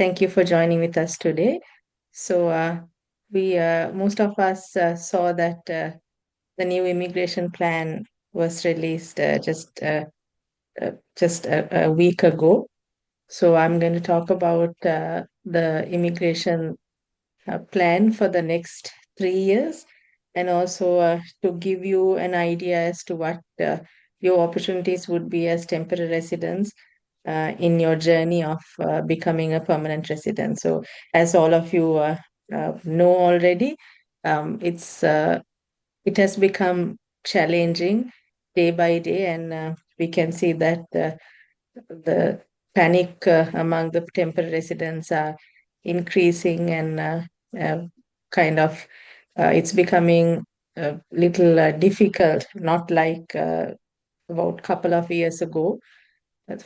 Thank you for joining with us today. So, we most of us saw that the new immigration plan was released just a week ago. So, I'm going to talk about the immigration plan for the next 3 years, and also to give you an idea as to what your opportunities would be as temporary residents in your journey of becoming a permanent resident. So, as all of you know already, it has become challenging day by day, and we can see that the panic among the temporary residents are increasing, and uh, kind of it's becoming a little difficult, not like about couple of years ago.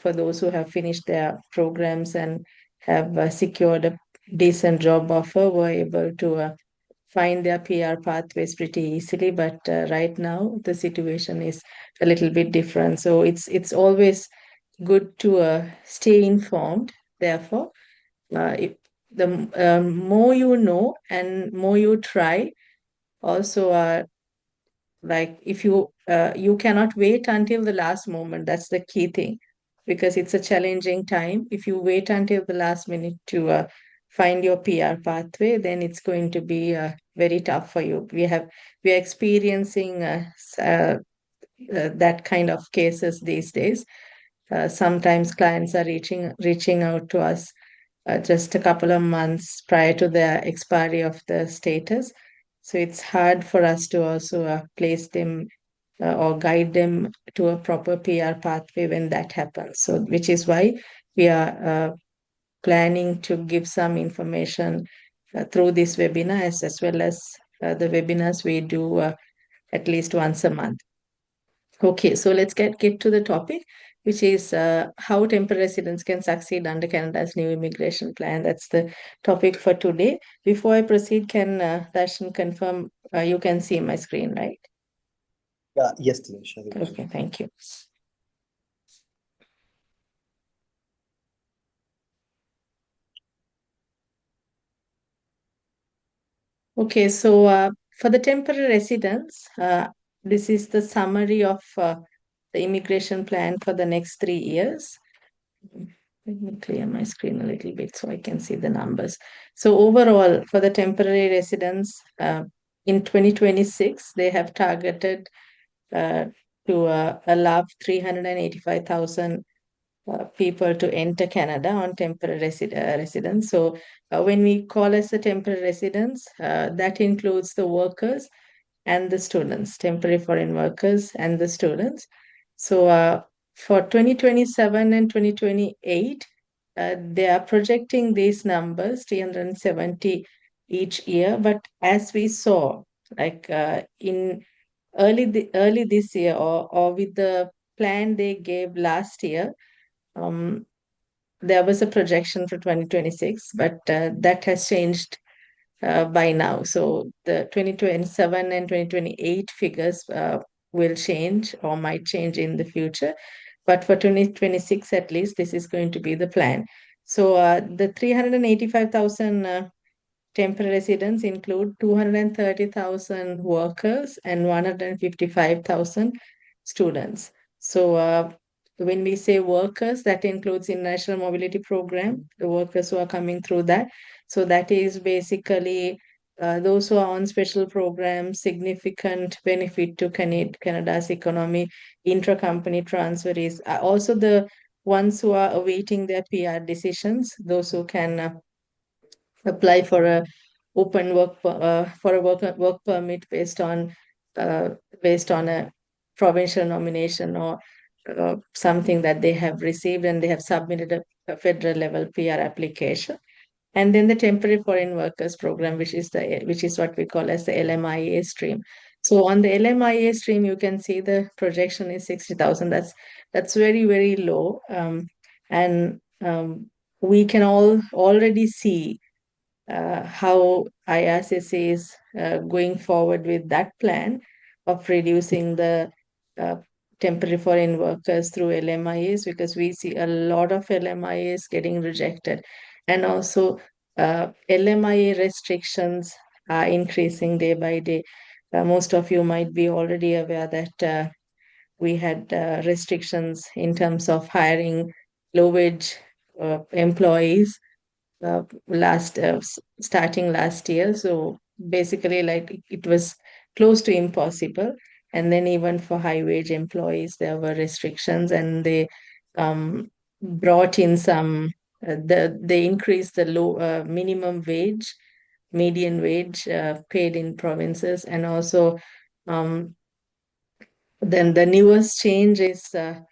For those who have finished their programs and have secured a decent job offer, were able to find their PR pathways pretty easily. But right now, the situation is a little bit different. So it's always good to stay informed. Therefore, if the more you know and more you try, also like if you cannot wait until the last moment. That's the key thing, because it's a challenging time. If you wait until the last minute to find your PR pathway, then it's going to be very tough for you. We are experiencing that kind of cases these days. Sometimes clients are reaching out to us just a couple of months prior to the expiry of the status. So it's hard for us to also place them or guide them to a proper PR pathway when that happens. So, which is why we are planning to give some information through this webinar, as well as the webinars we do at least once a month. Okay, so let's get to the topic, which is how temporary residents can succeed under Canada's new immigration plan. That's the topic for today. Before I proceed, can Darshan confirm you can see my screen, right? Yes, Thumesha. Okay, thank you. Okay, so for the temporary residents, this is the summary of the immigration plan for the next 3 years. Let me clear my screen a little bit so I can see the numbers. So overall, for the temporary residents, in 2026, they have targeted uh, to allow 385,000 people to enter Canada on temporary residence. So when we call as the temporary residents, that includes the workers and the students, temporary foreign workers and the students. So for 2027 and 2028, they are projecting these numbers, 370 each year. But as we saw, like in early this year, or with the plan they gave last year, um, there was a projection for 2026, but that has changed by now. So the 2027 and 2028 figures will change or might change in the future. But for 2026, at least, this is going to be the plan. So the 385,000 temporary residents include 230,000 workers and 155,000 students. So when we say workers, that includes international mobility program, the workers who are coming through that. So that is basically those who are on special programs, significant benefit to Canada's economy, intra-company transferees, also the ones who are awaiting their PR decisions, those who can apply for a open work permit uh, based on a provincial nomination, or something that they have received, and they have submitted a federal level PR application. And then the temporary foreign workers program, which is what we call as the LMIA stream. So on the LMIA stream, you can see the projection is 60,000. That's very, very low. And we can already see how IRCC is going forward with that plan of reducing the uh, temporary foreign workers through LMIAs, because we see a lot of LMIAs getting rejected. And also, LMIA restrictions are increasing day by day. Most of you might be already aware that we had restrictions in terms of hiring low wage employees starting last year. So basically, like it was close to impossible. And then even for high wage employees, there were restrictions, and they brought in some. They increased the low minimum wage, median wage paid in provinces, and also um, then the newest change is that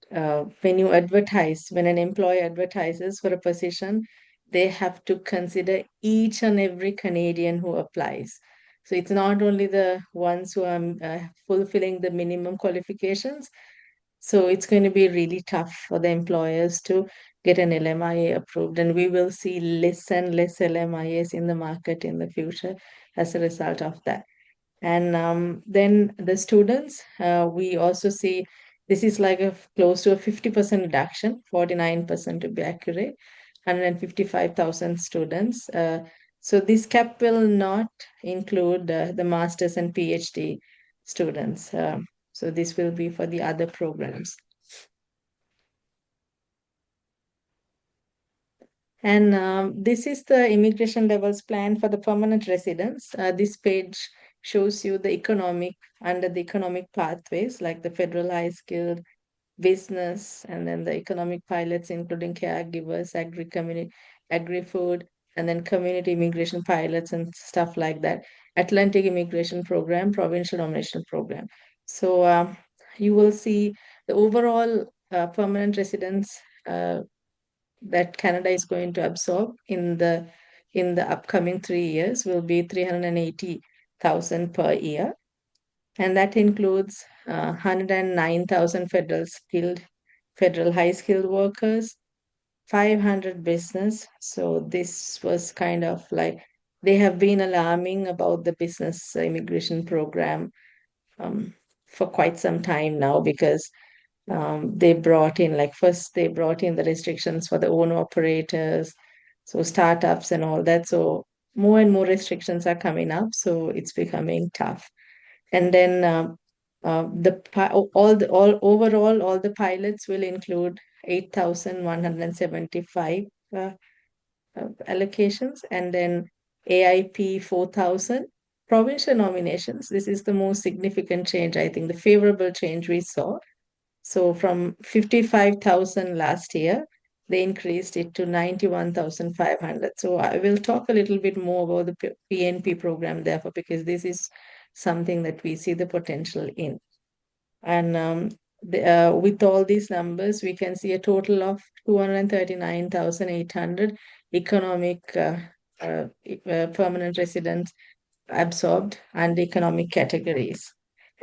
when an employer advertises for a position, they have to consider each and every Canadian who applies. So it's not only the ones who are fulfilling the minimum qualifications. So it's going to be really tough for the employers to get an LMIA approved, and we will see less and less LMIAs in the market in the future as a result of that. And then the students, we also see this is like a close to a 50% reduction, 49% to be accurate, 155,000 students. So this cap will not include the master's and PhD students. So this will be for the other programs. And this is the immigration levels plan for the permanent residents. This page shows you the under the economic pathways, like the federal high skilled, business, and then the economic pilots, including caregivers, agri-food, and then community immigration pilots and stuff like that. Atlantic immigration program, provincial nomination program. So you will see the overall permanent residents that Canada is going to absorb in the upcoming 3 years will be 380,000 per year, and that includes 109,000 federal high skilled workers, 500 business. So this was kind of like they have been alarming about the business immigration program um, for quite some time now, because they brought in, like, first they brought in the restrictions for the owner operators, so startups and all that. So more and more restrictions are coming up, so it's becoming tough. And then all the pilots will include 8,175 allocations, and then AIP 4,000. Provincial nominations, this is the most significant change, I think, the favorable change we saw. So from 55,000 last year, they increased it to 91,500. So I will talk a little bit more about the PNP program, therefore, because this is something that we see the potential in. And with all these numbers, we can see a total of 239,800 economic permanent residents absorbed and economic categories.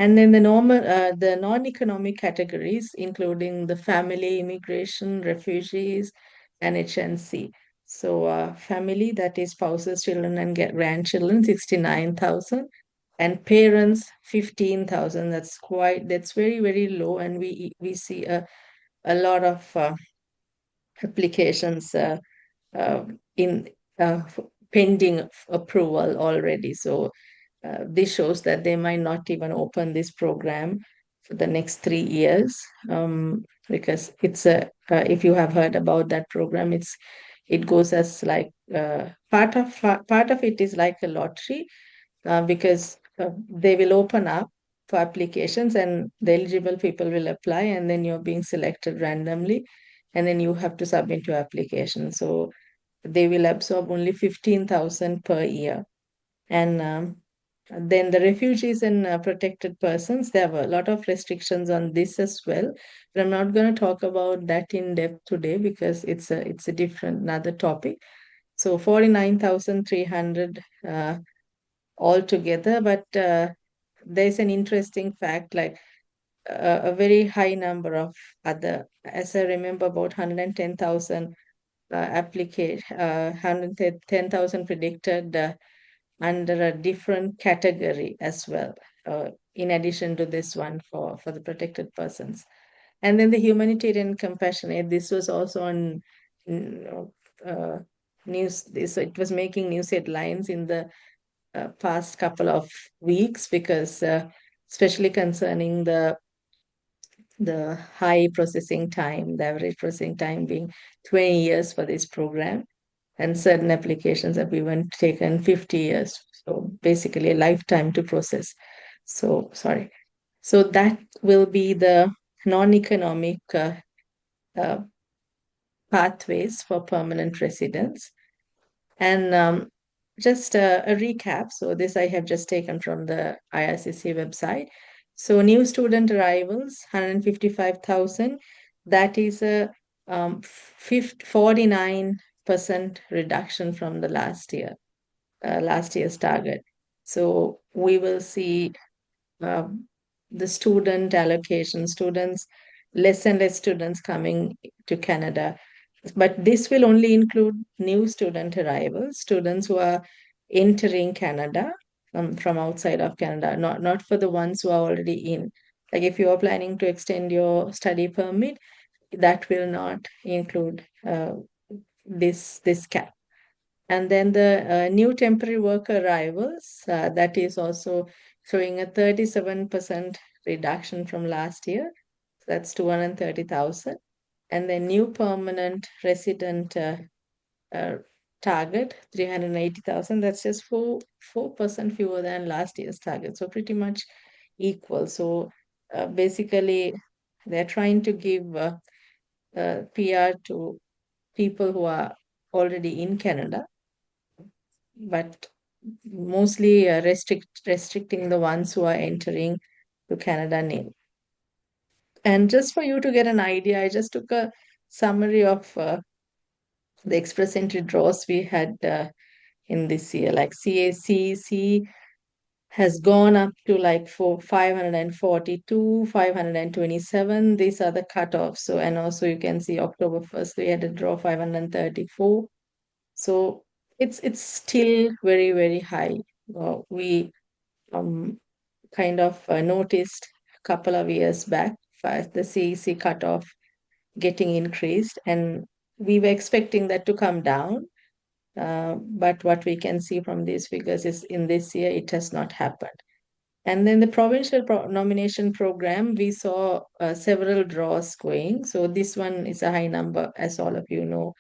And then the non-economic categories, including the family, immigration, refugees, and HNC. So family, that is spouses, children, and grandchildren, 69,000, and parents, 15,000. That's very, very low, and we see a lot of applications uh, in pending approval already. So this shows that they might not even open this program for the next 3 years, because it's if you have heard about that program, it goes as like part of it is like a lottery, because they will open up for applications, and the eligible people will apply, and then you're being selected randomly, and then you have to submit your application. So they will absorb only 15,000 per year. And then the refugees and protected persons, there were a lot of restrictions on this as well. But I'm not going to talk about that in depth today, because it's a different another topic. So 49,300 altogether. But there's an interesting fact, like a very high number of as I remember, about 110,000 application, 110,000 predicted under a different category as well, in addition to this one for the protected persons. And then the humanitarian compassion aid, this was also on news. So it was making news headlines in the past couple of weeks because, especially concerning the high processing time, the average processing time being 20 years for this program, and certain applications have even taken 50 years. So basically a lifetime to process. So sorry. So that will be the non-economic uh, pathways for permanent residents. And just a recap. So this I have just taken from the IRCC website. So new student arrivals, 155,000. That is a 49% reduction from the last year's target. So we will see um, the student allocation, less and less students coming to Canada. But this will only include new student arrivals, students who are entering Canada from outside of Canada, not for the ones who are already in. Like if you are planning to extend your study permit, that will not include this cap. And then the new temporary worker arrivals, that is also showing a 37% reduction from last year. That's 230,000. And then new permanent resident uh, target, 380,000. That's just 4% fewer than last year's target. So pretty much equal. So basically, they're trying to give PR to people who are already in Canada, but mostly restricting the ones who are entering to Canada new. And just for you to get an idea, I just took a summary of the express entry draws we had in this year. Like CACC has gone up to like 542, 527. These are the cutoffs. So, and also you can see October 1st, we had a draw 534. So it's still very, very high. We um, kind of noticed a couple of years back the CEC cutoff getting increased, and we were expecting that to come down. But what we can see from these figures is in this year it has not happened. And then the provincial nomination program, we saw several draws going. So this one is a high number, as all of you know,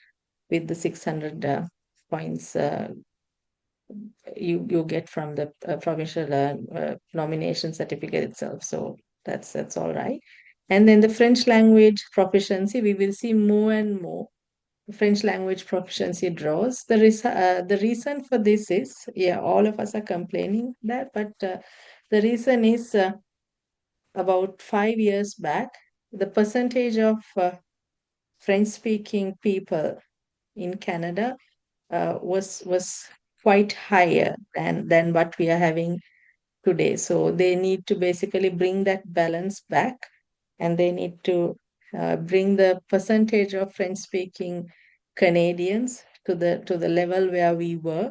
with the 600 points you get from the provincial nomination certificate itself. So that's all right. And then the French language proficiency, we will see more and more French language proficiency draws. The reason for this is, yeah, all of us are complaining that, but the reason is about 5 years back, the percentage of French-speaking people in Canada was quite higher than what we are having today. So they need to basically bring that balance back, and they need to bring the percentage of French-speaking Canadians to the level where we were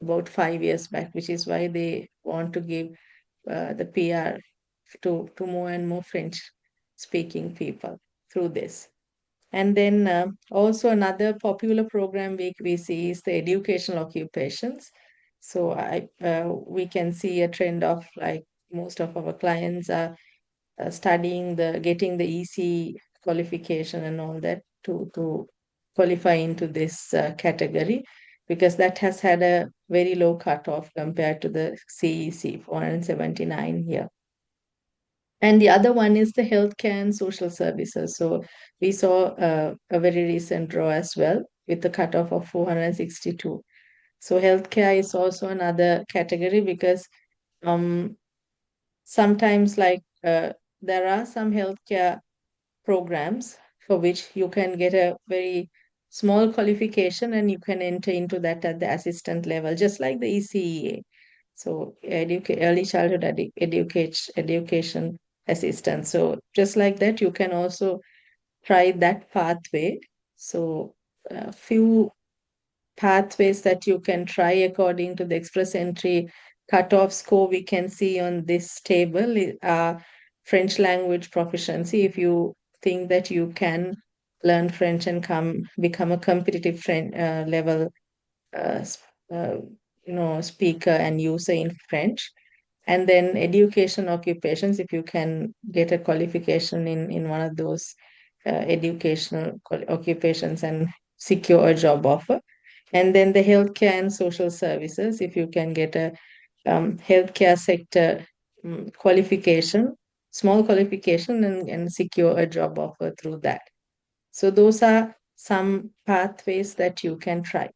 about 5 years back, which is why they want to give the PR to more and more French-speaking people through this. And then also another popular program we see is the educational occupations. So we can see a trend of like most of our clients are getting the EC qualification and all that to qualify into this category, because that has had a very low cutoff compared to the CEC, 479 here. And the other one is the healthcare and social services. So we saw a very recent draw as well with the cutoff of 462. So healthcare is also another category because um, sometimes there are some healthcare programs for which you can get a very small qualification and you can enter into that at the assistant level, just like the ECEA. So early childhood education assistant. So just like that, you can also try that pathway. So a few pathways that you can try according to the express entry cutoff score we can see on this table are French language proficiency. If you think that you can learn French and become a competitive level uh, s- uh, speaker and user in French. And then education occupations, if you can get a qualification in one of those educational occupations and secure a job offer. And then the healthcare and social services, if you can get a healthcare sector qualification, small qualification, and secure a job offer through that. So those are some pathways that you can try.